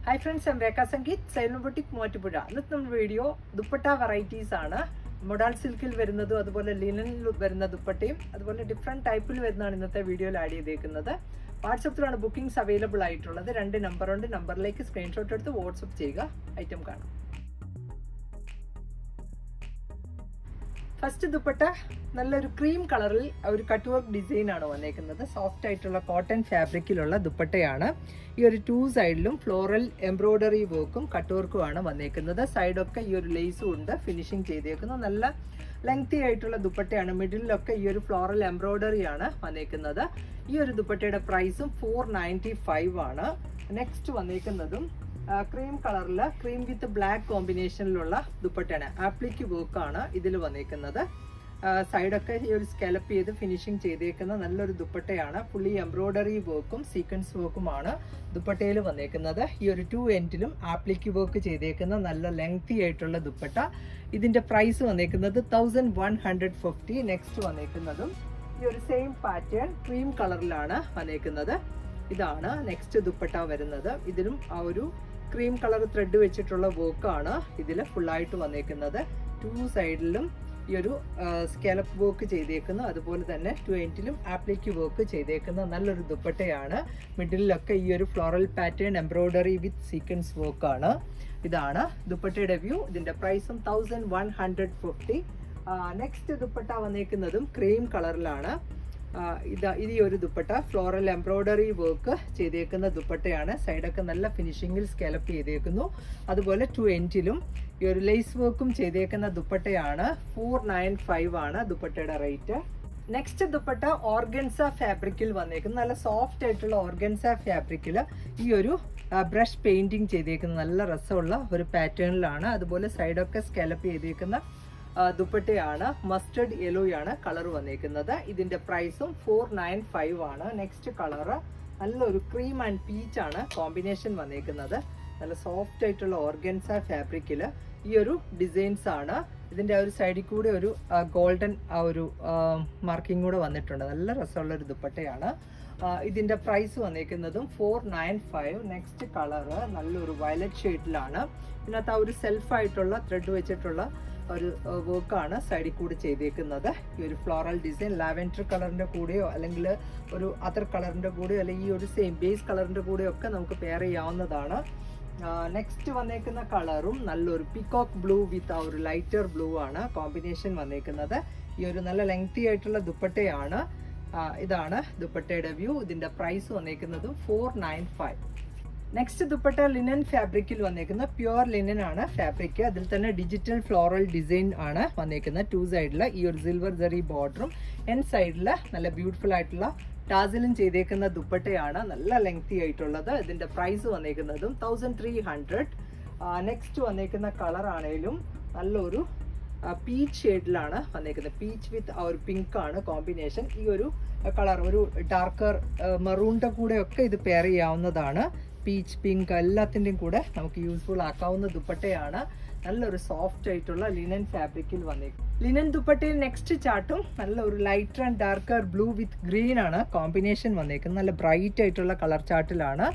Hi friends, I'm Rekha Sangeet, Salon Boutique Mottupuzha. ഇന്നത്തെ നമ്മുടെ video dupatta varieties ആണ്. Model സിൽക്കിൽ വരുന്നതും അതുപോലെ ലിനനിൽ വരുന്ന ദുപ്പട്ടയും അതുപോലെ ഡിഫറെൻറ്റ് ടൈപ്പിൽ വരുന്നതാണ് ഇന്നത്തെ വീഡിയോയിൽ ആഡ് ചെയ്തേക്കുന്നത്. വാട്സപ്പിലാണ് ബുക്കിംഗ്സ് അവൈലബിൾ ആയിട്ടുള്ളത്. 2 നമ്പറുണ്ട്. നമ്പറിലേക്ക് സ്ക്രീൻഷോട്ട് എടുത്ത് വാട്സപ്പ് ചെയ്യുക. ഐറ്റം കാണാം. ഫസ്റ്റ് ദുപ്പട്ട നല്ലൊരു ക്രീം കളറിൽ ഒരു കട്ട് വർക്ക് ഡിസൈൻ ആണ് വന്നേക്കുന്നത്. സോഫ്റ്റ് ആയിട്ടുള്ള കോട്ടൺ ഫാബ്രിക്കിലുള്ള ദുപ്പട്ടയാണ്. ഈ ഒരു 2 സൈഡിലും ഫ്ലോറൽ എംബ്രോയിഡറി വർക്കും കട്ട് വർക്കും ആണ് വന്നേക്കുന്നത്. സൈഡൊക്കെ ഈ ഒരു ലേസും ഉണ്ട് ഫിനിഷിങ് ചെയ്തേക്കുന്നത്. നല്ല ലെങ്തി ആയിട്ടുള്ള ദുപ്പട്ടയാണ്. മിഡിലൊക്കെ ഈ ഒരു ഫ്ലോറൽ എംബ്രോയിഡറി ആണ് വന്നേക്കുന്നത്. ഈ ഒരു ദുപ്പട്ടയുടെ പ്രൈസും 495 ആണ്. നെക്സ്റ്റ് വന്നേക്കുന്നതും ക്രീം കളറിൽ ക്രീം വിത്ത് ബ്ലാക്ക് കോമ്പിനേഷനിലുള്ള ദുപ്പട്ടയാണ്. ആപ്ലിക്ക് വർക്കാണ് ഇതിൽ വന്നേക്കുന്നത്. സൈഡൊക്കെ ഈ ഒരു സ്കാലപ്പ് ചെയ്ത് ഫിനിഷിങ് ചെയ്തേക്കുന്ന നല്ലൊരു ദുപ്പട്ടയാണ്. ഫുള്ളി എംബ്രോയിഡറി വർക്കും സീക്വൻസ് വർക്കുമാണ് ദുപ്പട്ടയിൽ വന്നേക്കുന്നത്. ഈ ഒരു 2 എൻഡിലും ആപ്ലിക്ക് വർക്ക് ചെയ്തേക്കുന്ന നല്ല ലെങ്തി ആയിട്ടുള്ള ദുപ്പട്ട. ഇതിന്റെ പ്രൈസ് വന്നേക്കുന്നത് 1150. നെക്സ്റ്റ് വന്നേക്കുന്നതും ഈ ഒരു സെയിം പാറ്റേൺ ക്രീം കളറിലാണ് വന്നേക്കുന്നത്. ഇതാണ് നെക്സ്റ്റ് ദുപ്പട്ട വരുന്നത്. ഇതിലും ആ ഒരു ക്രീം കളർ ത്രെഡ് വെച്ചിട്ടുള്ള വർക്കാണ് ഇതിൽ ഫുള്ളായിട്ട് വന്നേക്കുന്നത്. 2 സൈഡിലും ഈ ഒരു സ്കാലപ്പ് വർക്ക് ചെയ്തേക്കുന്നു. അതുപോലെ തന്നെ 2 എൻഡിലും ആപ്ലിക്ക് വർക്ക് ചെയ്തേക്കുന്ന നല്ലൊരു ദുപ്പട്ടയാണ്. മിഡിലൊക്കെ ഈ ഒരു ഫ്ലോറൽ പാറ്റേൺ എംബ്രോയിഡറി വിത്ത് സീക്വൻസ് വർക്കാണ്. ഇതാണ് ദുപ്പട്ടയുടെ വ്യൂ. ഇതിന്റെ പ്രൈസും 1150. നെക്സ്റ്റ് ദുപ്പട്ട വന്നേക്കുന്നതും ക്രീം കളറിലാണ്. ഇത് ഈ ഒരു ദുപ്പട്ട ഫ്ലോറൽ എംബ്രോയിഡറി വർക്ക് ചെയ്തേക്കുന്ന ദുപ്പട്ടയാണ്. സൈഡൊക്കെ നല്ല ഫിനിഷിങ്ങിൽ സ്കാലപ്പ് ചെയ്തേക്കുന്നു. അതുപോലെ 2 എൻഡിലും ഈ ഒരു ലേസ് വർക്കും ചെയ്തേക്കുന്ന ദുപ്പട്ടയാണ്. 495 ആണ് ദുപ്പട്ടയുടെ റേറ്റ്. നെക്സ്റ്റ് ദുപ്പട്ട ഓർഗൻസ ഫാബ്രിക്കിൽ വന്നേക്കുന്നു. നല്ല സോഫ്റ്റ് ആയിട്ടുള്ള ഓർഗൻസ ഫാബ്രിക്കിൽ ഈ ഒരു ബ്രഷ് പെയിന്റിങ് ചെയ്തേക്കുന്ന നല്ല രസമുള്ള ഒരു പാറ്റേണിലാണ്. അതുപോലെ സൈഡൊക്കെ സ്കാലപ്പ് ചെയ്തേക്കുന്ന ദുപ്പട്ടയാണ്. മസ്റ്റർഡ് യെല്ലോയാണ് കളർ വന്നേക്കുന്നത്. ഇതിന്റെ പ്രൈസും 495 ആണ്. നെക്സ്റ്റ് കളറ് നല്ലൊരു ക്രീം ആൻഡ് പീച്ച് ആണ് കോമ്പിനേഷൻ വന്നേക്കുന്നത്. നല്ല സോഫ്റ്റ് ആയിട്ടുള്ള ഓർഗൻസ ഫാബ്രിക്കിൽ ഈ ഒരു ഡിസൈൻസ് ആണ്. ഇതിന്റെ ആ ഒരു സൈഡിൽ കൂടെ ഒരു ഗോൾഡൻ ആ ഒരു മാർക്കിംഗ് കൂടെ വന്നിട്ടുണ്ട്. നല്ല രസമുള്ള ഒരു ദുപ്പട്ടയാണ്. ഇതിന്റെ പ്രൈസ് വന്നേക്കുന്നതും 495. നെക്സ്റ്റ് കളറ് നല്ലൊരു വയലറ്റ് ഷെയ്ഡിലാണ്. ഇതിനകത്ത് ആ ഒരു സെൽഫായിട്ടുള്ള ത്രെഡ് വെച്ചിട്ടുള്ള ഒരു വർക്കാണ് സൈഡിൽ കൂടി ചെയ്തേക്കുന്നത്. ഈ ഒരു ഫ്ലോറൽ ഡിസൈൻ ലാവൻഡർ കളറിന്റെ കൂടെയോ അല്ലെങ്കിൽ ഒരു അതർ കളറിന്റെ കൂടെയോ അല്ലെങ്കിൽ ഈ ഒരു സെയിം ബേസ് കളറിന്റെ കൂടെയോ ഒക്കെ നമുക്ക് പെയർ ചെയ്യാവുന്നതാണ്. നെക്സ്റ്റ് വന്നേക്കുന്ന കളറും നല്ലൊരു പീകോക്ക് ബ്ലൂ വിത്ത് ആ ഒരു ലൈറ്റർ ബ്ലൂ ആണ് കോമ്പിനേഷൻ വന്നേക്കുന്നത്. ഈ ഒരു നല്ല ലെങ്തി ആയിട്ടുള്ള ദുപ്പട്ടയാണ്. ഇതാണ് ദുപ്പട്ടയുടെ വ്യൂ. ഇതിന്റെ പ്രൈസ് വന്നേക്കുന്നതും 495. നെക്സ്റ്റ് ദുപ്പട്ട ലിനൻ ഫാബ്രിക്കിൽ വന്നേക്കുന്ന പ്യുവർ ലിനൻ ആണ് ഫാബ്രിക്. അതിൽ തന്നെ ഡിജിറ്റൽ ഫ്ലോറൽ ഡിസൈൻ ആണ് വന്നേക്കുന്നത്. 2 സൈഡില് ഈ ഒരു സിൽവർ ജെറി ബോർഡറും എൻ സൈഡില് നല്ല ബ്യൂട്ടിഫുൾ ആയിട്ടുള്ള ടാസിലും ചെയ്തേക്കുന്ന ദുപ്പട്ടയാണ്. നല്ല ലെങ്തി ആയിട്ടുള്ളത്. ഇതിന്റെ പ്രൈസ് വന്നേക്കുന്നതും 1300. നെക്സ്റ്റ് വന്നേക്കുന്ന കളർ ആണെങ്കിലും നല്ലൊരു പീച്ച് ഷെയ്ഡിലാണ് വന്നേക്കുന്നത്. പീച്ച് വിത്ത് ആ ഒരു പിങ്ക് ആണ് കോമ്പിനേഷൻ. ഈ ഒരു കളർ ഒരു ഡാർക്കർ മെറൂണിന്റെ കൂടെ ഒക്കെ ഇത് പെയർ ചെയ്യാവുന്നതാണ്. പീച്ച് പിങ്ക് എല്ലാത്തിൻ്റെയും കൂടെ നമുക്ക് യൂസ്ഫുൾ ആക്കാവുന്ന ദുപ്പട്ടയാണ്. നല്ലൊരു സോഫ്റ്റ് ആയിട്ടുള്ള ലിനൻ ഫാബ്രിക്കിൽ വന്നേക്കും. ലിനൻ ദുപ്പട്ടയിൽ നെക്സ്റ്റ് ചാർട്ടും നല്ലൊരു lighter and darker blue with green ആണ് കോമ്പിനേഷൻ വന്നേക്കുന്നത്. നല്ല ബ്രൈറ്റ് ആയിട്ടുള്ള കളർ ചാർട്ടിലാണ്.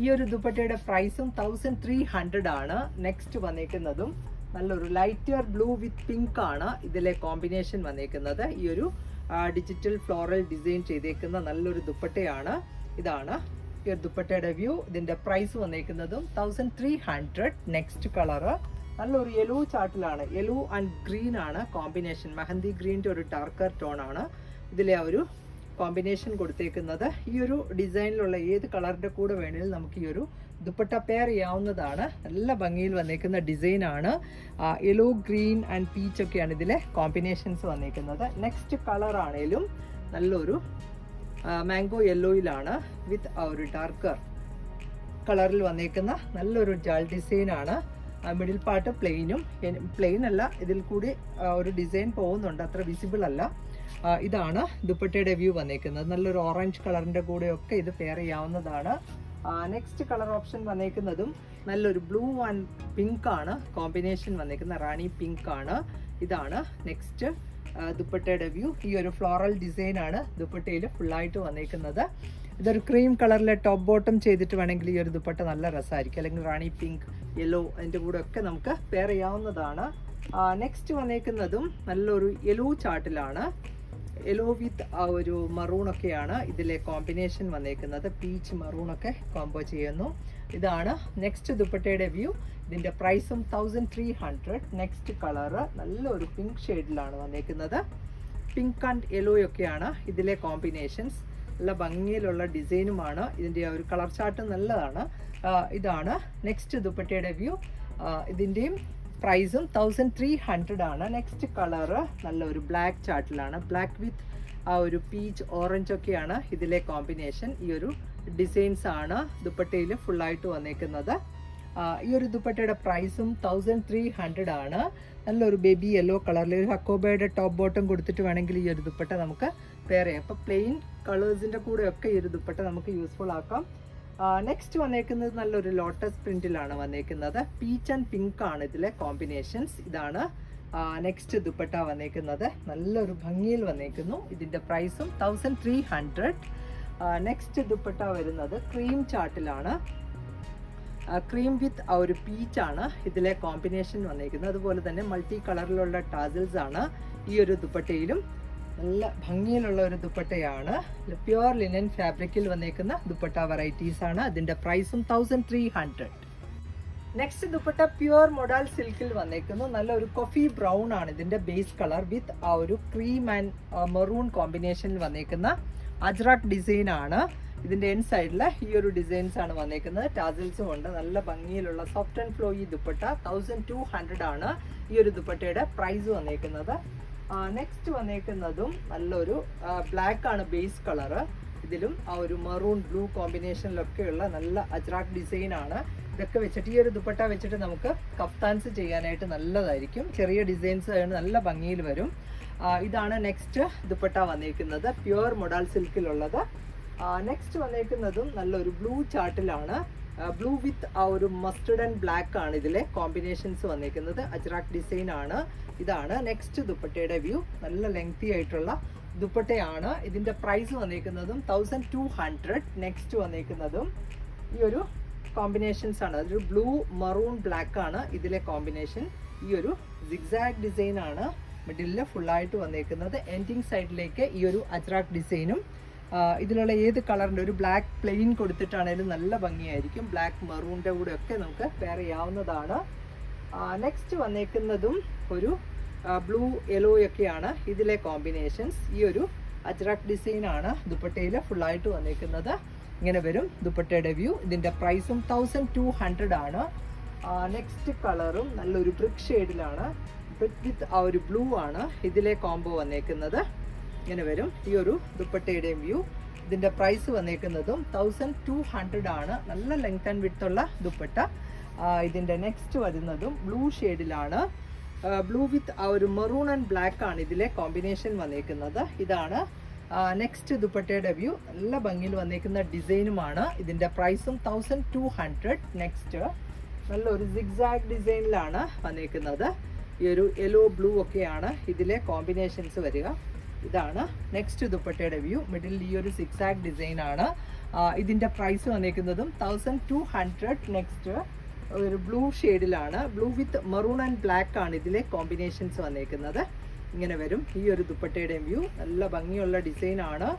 ഈ ഒരു ദുപ്പട്ടയുടെ പ്രൈസും 1300 ആണ്. നെക്സ്റ്റ് വന്നേക്കുന്നതും നല്ലൊരു ലൈറ്റർ ബ്ലൂ വിത്ത് പിങ്ക് ആണ് ഇതിലെ കോമ്പിനേഷൻ വന്നേക്കുന്നത്. ഈ ഒരു ഡിജിറ്റൽ ഫ്ലോറൽ ഡിസൈൻ ചെയ്തേക്കുന്ന നല്ലൊരു ദുപ്പട്ടയാണ്. ഇതാണ് ഈ ഒരു ദുപ്പട്ടയുടെ വ്യൂ. ഇതിന്റെ പ്രൈസ് വന്നേക്കുന്നതും 1300. നെക്സ്റ്റ് കളറ് നല്ലൊരു യെല്ലോ ചാർട്ടിലാണ്. യെല്ലോ ആൻഡ് ഗ്രീൻ ആണ് കോമ്പിനേഷൻ. മെഹന്തി ഗ്രീൻ്റെ ഒരു ഡാർക്കർ ടോൺ ആണ് ഇതിലെ ആ ഒരു കോമ്പിനേഷൻ കൊടുത്തേക്കുന്നത്. ഈ ഒരു ഡിസൈനിലുള്ള ഏത് കളറിന്റെ കൂടെ വേണമെങ്കിലും നമുക്ക് ഈ ഒരു ദുപ്പട്ട പെയർ ചെയ്യാവുന്നതാണ്. നല്ല ഭംഗിയിൽ വന്നേക്കുന്ന ഡിസൈൻ ആണ്. യെല്ലോ ഗ്രീൻ ആൻഡ് പീച്ച് ഒക്കെയാണ് ഇതിലെ കോമ്പിനേഷൻസ് വന്നേക്കുന്നത്. നെക്സ്റ്റ് കളർ ആണേലും നല്ലൊരു മാംഗോ യെല്ലോയിലാണ് വിത്ത് ആ ഒരു ഡാർക്കർ കളറിൽ വന്നേക്കുന്ന നല്ലൊരു ജാൾ ഡിസൈൻ ആണ്. മിഡിൽ പാർട്ട് പ്ലെയിൻ അല്ല, ഇതിൽ കൂടി ഒരു ഡിസൈൻ പോകുന്നുണ്ട്, അത്ര വിസിബിൾ അല്ല. ഇതാണ് ദുപ്പട്ടയുടെ വ്യൂ വന്നേക്കുന്നത്. നല്ലൊരു ഓറഞ്ച് കളറിന്റെ കൂടെ ഒക്കെ ഇത് പെയർ ചെയ്യാവുന്നതാണ്. നെക്സ്റ്റ് കളർ ഓപ്ഷൻ വന്നേക്കുന്നതും നല്ലൊരു ബ്ലൂ ആൻഡ് പിങ്ക് ആണ് കോമ്പിനേഷൻ വന്നേക്കുന്ന. റാണി പിങ്ക് ആണ്. ഇതാണ് നെക്സ്റ്റ് ദുപ്പട്ടയുടെ വ്യൂ. ഈ ഒരു ഫ്ലോറൽ ഡിസൈൻ ആണ് ദുപ്പട്ടയിൽ ഫുള്ളായിട്ട് വന്നേക്കുന്നത്. ഇതൊരു ക്രീം കളറിലെ ടോപ്പ് ബോട്ടം ചെയ്തിട്ട് വേണമെങ്കിൽ ഈ ഒരു ദുപ്പട്ട നല്ല രസമായിരിക്കും. അല്ലെങ്കിൽ റാണി പിങ്ക്, യെല്ലോ അതിൻ്റെ കൂടെ ഒക്കെ നമുക്ക് പെയർ ചെയ്യാവുന്നതാണ്. നെക്സ്റ്റ് വന്നേക്കുന്നതും നല്ലൊരു യെല്ലോ ചാർട്ടിലാണ്. യെല്ലോ വിത്ത് ആ ഒരു മറൂണൊക്കെയാണ് ഇതിലെ കോമ്പിനേഷൻ വന്നേക്കുന്നത്. പീച്ച് മറൂണൊക്കെ കോംബോ ചെയ്യുന്നു. ഇതാണ് നെക്സ്റ്റ് ദുപ്പട്ടയുടെ വ്യൂ. ഇതിൻ്റെ പ്രൈസും 1300. നെക്സ്റ്റ് കളറ് നല്ലൊരു പിങ്ക് ഷെയ്ഡിലാണ് വന്നേക്കുന്നത്. പിങ്ക് ആൻഡ് യെല്ലോ ഒക്കെയാണ് ഇതിലെ കോമ്പിനേഷൻസ്. നല്ല ഭംഗിയിലുള്ള ഡിസൈനുമാണ്. ഇതിൻ്റെ ഒരു കളർ ചാർട്ട് നല്ലതാണ്. ഇതാണ് നെക്സ്റ്റ് ദുപ്പട്ടയുടെ വ്യൂ. ഇതിൻ്റെയും പ്രൈസും 1300 ആണ്. നെക്സ്റ്റ് കളറ് നല്ലൊരു ബ്ലാക്ക് ചാർട്ടിലാണ്. ബ്ലാക്ക് വിത്ത് ആ ഒരു പീച്ച് ഓറഞ്ച് ഒക്കെയാണ് ഇതിലെ കോമ്പിനേഷൻ. ഈ ഒരു ഡിസൈൻസ് ആണ് ദുപ്പട്ടയിൽ ഫുള്ളായിട്ട് വന്നേക്കുന്നത്. ഈ ഒരു ദുപ്പട്ടയുടെ പ്രൈസും 1300 ആണ്. നല്ലൊരു ബേബി യെല്ലോ കളറിൽ ഒരു ഹക്കോബയുടെ ടോപ്പ് ബോട്ടം കൊടുത്തിട്ട് വേണമെങ്കിൽ ഈ ഒരു ദുപ്പട്ട നമുക്ക് പെയർ ചെയ്യാം. അപ്പോൾ പ്ലെയിൻ കളേഴ്സിൻ്റെ കൂടെയൊക്കെ ഈ ഒരു ദുപ്പട്ട നമുക്ക് യൂസ്ഫുൾ ആക്കാം. നെക്സ്റ്റ് വന്നേക്കുന്നത് നല്ലൊരു ലോട്ടസ് പ്രിന്റിലാണ് വന്നേക്കുന്നത്. പീച്ച് ആൻഡ് പിങ്ക് ആണ് ഇതിലെ കോമ്പിനേഷൻസ്. ഇതാണ് നെക്സ്റ്റ് ദുപ്പട്ട വന്നേക്കുന്നത്. നല്ലൊരു ഭംഗിയിൽ വന്നേക്കുന്നു. ഇതിൻ്റെ പ്രൈസും 1300. നെക്സ്റ്റ് ദുപ്പട്ട വരുന്നത് ക്രീം ചാർട്ടിലാണ്. ക്രീം വിത്ത് ആ ഒരു പീച്ചാണ് ഇതിലെ കോമ്പിനേഷൻ വന്നേക്കുന്നത്. അതുപോലെ തന്നെ മൾട്ടി കളറിലുള്ള ടാസിൽസ് ആണ് ഈ ഒരു ദുപ്പട്ടയിലും. നല്ല ഭംഗിയിലുള്ള ഒരു ദുപ്പട്ടയാണ്. പ്യുവർ ലിനൻ ഫാബ്രിക്കിൽ വന്നേക്കുന്ന ദുപ്പട്ട വെറൈറ്റീസ് ആണ്. അതിൻ്റെ പ്രൈസും 1300. നെക്സ്റ്റ് ദുപ്പട്ട പ്യുവർ മൊഡാൽ സിൽക്കിൽ വന്നേക്കുന്നു. നല്ലൊരു കോഫി ബ്രൗൺ ആണ് ഇതിൻ്റെ ബേസ് കളർ വിത്ത് ആ ഒരു ക്രീം ആൻഡ് മെറൂൺ കോമ്പിനേഷനിൽ വന്നേക്കുന്ന അജ്രാക്ക് ഡിസൈൻ ആണ്. ഇതിൻ്റെ എൻ സൈഡിൽ ഈ ഒരു ഡിസൈൻസ് ആണ് വന്നേക്കുന്നത്. ടാസിൽസും ഉണ്ട്. നല്ല ഭംഗിയിലുള്ള സോഫ്റ്റ് ആൻഡ് ഫ്ലോയി ദുപ്പട്ട 1200 ആണ് ഈ ഒരു ദുപ്പട്ടയുടെ പ്രൈസ് വന്നേക്കുന്നത്. നെക്സ്റ്റ് വന്നേക്കുന്നതും നല്ലൊരു ബ്ലാക്ക് ആണ് ബേസ് കളറ്. ഇതിലും ആ ഒരു മെറൂൺ ബ്ലൂ കോമ്പിനേഷനിലൊക്കെയുള്ള നല്ല അജ്രാക്ക് ഡിസൈൻ ആണ്. ഇതൊക്കെ വെച്ചിട്ട് ഈ ഒരു ദുപ്പട്ട വെച്ചിട്ട് നമുക്ക് കഫ്താൻസ് ചെയ്യാനായിട്ട് നല്ലതായിരിക്കും. ചെറിയ ഡിസൈൻസ് ആയതുകൊണ്ട് നല്ല ഭംഗിയിൽ വരും. ഇതാണ് നെക്സ്റ്റ് ദുപ്പട്ട വന്നേക്കുന്നത്. പ്യുവർ മൊഡാൽ സിൽക്കിലുള്ളത്. നെക്സ്റ്റ് വന്നേക്കുന്നതും നല്ലൊരു ബ്ലൂ ചാർട്ടിലാണ്. ബ്ലൂ വിത്ത് ആ ഒരു മസ്റ്റർഡ് ആൻഡ് ബ്ലാക്ക് ആണ് ഇതിലെ കോമ്പിനേഷൻസ് വന്നേക്കുന്നത്. അജ്രാക്ക് ഡിസൈൻ ആണ്. ഇതാണ് നെക്സ്റ്റ് ദുപ്പട്ടയുടെ വ്യൂ. നല്ല ലെങ്തി ആയിട്ടുള്ള ദുപ്പട്ടയാണ്. ഇതിൻ്റെ പ്രൈസ് വന്നേക്കുന്നതും 1200. നെക്സ്റ്റ് വന്നേക്കുന്നതും ഈ ഒരു കോമ്പിനേഷൻസ് ആണ്. അതൊരു ബ്ലൂ മറൂൺ ബ്ലാക്ക് ആണ് ഇതിലെ കോമ്പിനേഷൻ. ഈ ഒരു സിഗ്സാഗ് ഡിസൈൻ ആണ് മിഡിലിൽ ഫുള്ളായിട്ട് വന്നേക്കുന്നത്. എൻഡിങ് സൈഡിലേക്ക് ഈ ഒരു അജ്രാക്ക് ഡിസൈനും ഇതിലുള്ള ഏത് കളറിൻ്റെ ഒരു ബ്ലാക്ക് പ്ലെയിൻ കൊടുത്തിട്ടാണെങ്കിലും നല്ല ഭംഗിയായിരിക്കും. ബ്ലാക്ക് മെറൂണിൻ്റെ കൂടെ ഒക്കെ നമുക്ക് പെയർ ചെയ്യാവുന്നതാണ്. നെക്സ്റ്റ് വന്നേക്കുന്നതും ഒരു ബ്ലൂ യെല്ലോ ഒക്കെയാണ് ഇതിലെ കോമ്പിനേഷൻസ്. ഈ ഒരു അജ്രാക്ക് ഡിസൈൻ ആണ് ദുപ്പട്ടയിൽ ഫുള്ളായിട്ട് വന്നേക്കുന്നത്. ഇങ്ങനെ വരും ദുപ്പട്ടയുടെ വ്യൂ. ഇതിൻ്റെ പ്രൈസും 1200 ആണ്. നെക്സ്റ്റ് കളറും നല്ലൊരു ബ്രിക്ക് ഷെയ്ഡിലാണ്. ബ്രിക്ക് വിത്ത് ആ ഒരു ബ്ലൂ ആണ് ഇതിലെ കോംബോ വന്നേക്കുന്നത്. ഇങ്ങനെ വരും ഈ ഒരു ദുപ്പട്ടയുടെയും വ്യൂ. ഇതിൻ്റെ പ്രൈസ് വന്നേക്കുന്നതും 1200 ആണ്. നല്ല ലെങ്ത് ആൻഡ് വിഡ്ത്ത് ഉള്ള ദുപ്പട്ട. ഇതിൻ്റെ നെക്സ്റ്റ് വരുന്നതും ബ്ലൂ ഷെയ്ഡിലാണ്. ബ്ലൂ വിത്ത് ആ ഒരു മെറൂൺ ആൻഡ് ബ്ലാക്ക് ആണ് ഇതിലെ കോമ്പിനേഷൻ വന്നേക്കുന്നത്. ഇതാണ് നെക്സ്റ്റ് ദുപ്പട്ടയുടെ വ്യൂ. നല്ല ഭംഗിയിൽ വന്നേക്കുന്ന ഡിസൈനുമാണ്. ഇതിൻ്റെ പ്രൈസും 1200. നെക്സ്റ്റ് നല്ലൊരു സിഗ്സാഗ് ഡിസൈനിലാണ് വന്നേക്കുന്നത്. ഈ ഒരു യെല്ലോ ബ്ലൂ ഒക്കെയാണ് ഇതിലെ കോമ്പിനേഷൻസ് വരിക. ഇതാണ് നെക്സ്റ്റ് ദുപ്പട്ടയുടെ വ്യൂ. മിഡിൽ ഈ ഒരു സിക്സാഗ് ഡിസൈൻ ആണ്. ഇതിൻ്റെ പ്രൈസ് വന്നേക്കുന്നതും 1200. നെക്സ്റ്റ് ഒരു ബ്ലൂ ഷെയ്ഡിലാണ്. Blue with maroon and black ആണ് ഇതിലെ കോമ്പിനേഷൻസ് വന്നേക്കുന്നത്. ഇങ്ങനെ വരും ഈ ഒരു ദുപ്പട്ടയുടെയും വ്യൂ. നല്ല ഭംഗിയുള്ള ഡിസൈൻ ആണ്.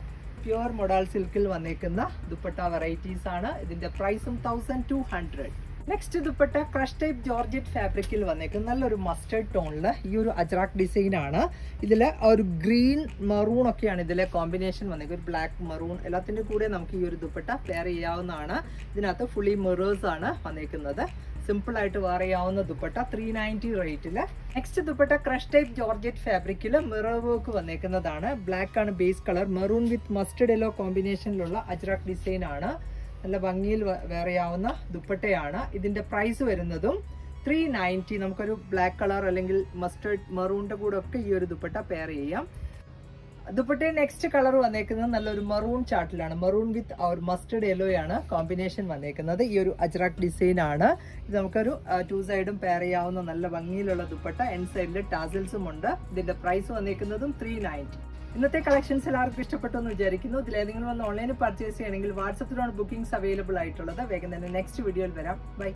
പ്യുവർ മൊഡാൽ സിൽക്കിൽ വന്നേക്കുന്ന ദുപ്പട്ട വെറൈറ്റീസ് ആണ്. ഇതിൻ്റെ പ്രൈസും 1200. Next dupatta crush type georgette ഫാബ്രിക്കിൽ വന്നേക്കുന്നത്. നല്ലൊരു മസ്റ്റേർഡ് ടോണിൽ ഈ ഒരു അജ്രാക്ക് ഡിസൈൻ ആണ്. ഇതിൽ ഒരു ഗ്രീൻ മെറൂൺ ഒക്കെയാണ് ഇതിലെ കോമ്പിനേഷൻ വന്നേക്കുന്നത്. ഒരു ബ്ലാക്ക് മെറൂൺ എല്ലാത്തിൻ്റെ കൂടെ നമുക്ക് ഈ ഒരു ദുപ്പട്ട പെയർ ചെയ്യാവുന്നതാണ്. ഇതിനകത്ത് ഫുള്ളി മിറേഴ്സ് ആണ് വന്നേക്കുന്നത്. സിമ്പിൾ ആയിട്ട് വെയർ ചെയ്യാവുന്ന ദുപ്പട്ട 390 റേറ്റിൽ. Next dupatta crush type georgette ഫാബ്രിക്കിൽ മിറർ വർക്ക് വന്നേക്കുന്നതാണ്. ബ്ലാക്ക് ആണ് base colour. Maroon with mustard yellow കോമ്പിനേഷനിലുള്ള അജ്രാക്ക് ഡിസൈൻ ആണ്. നല്ല ഭംഗിയിൽ വെയർ ചെയ്യാവുന്ന ദുപ്പട്ടയാണ്. ഇതിൻ്റെ പ്രൈസ് വരുന്നതും 390. നമുക്കൊരു ബ്ലാക്ക് കളർ അല്ലെങ്കിൽ മസ്റ്റേർഡ് മെറൂണിൻ്റെ കൂടെ ഒക്കെ ഈ ഒരു ദുപ്പട്ട പെയർ ചെയ്യാം. ദുപ്പട്ടയുടെ നെക്സ്റ്റ് കളർ വന്നേക്കുന്നത് നല്ലൊരു മെറൂൺ ചാർട്ടിലാണ്. മെറൂൺ വിത്ത് ആ ഒരു മസ്റ്റേർഡ് യെല്ലോ ആണ് കോമ്പിനേഷൻ വന്നേക്കുന്നത്. ഈ ഒരു അജ്രാക്ക് ഡിസൈൻ ആണ്. ഇത് നമുക്കൊരു 2 സൈഡും പെയർ ചെയ്യാവുന്ന നല്ല ഭംഗിയിലുള്ള ദുപ്പട്ട. എൻ സൈഡിൽ ടാസിൽസും ഉണ്ട്. ഇതിൻ്റെ പ്രൈസ് വന്നേക്കുന്നതും 390. ഇന്നത്തെ കളക്ഷൻസ് എല്ലാവർക്കും ഇഷ്ടപ്പെട്ടു എന്ന് വിചാരിക്കുന്നു. ഇതിലേതെങ്കിലും ഒന്ന് ഓൺലൈനിൽ പർച്ചേസ് ചെയ്യണമെങ്കിൽ വാട്സപ്പിലാണ് ബുക്കിംഗ്സ് അവൈലബിൾ ആയിട്ടുള്ളത്. വേഗം തന്നെ നെക്സ്റ്റ് വീഡിയോയിൽ വരാം. ബൈ.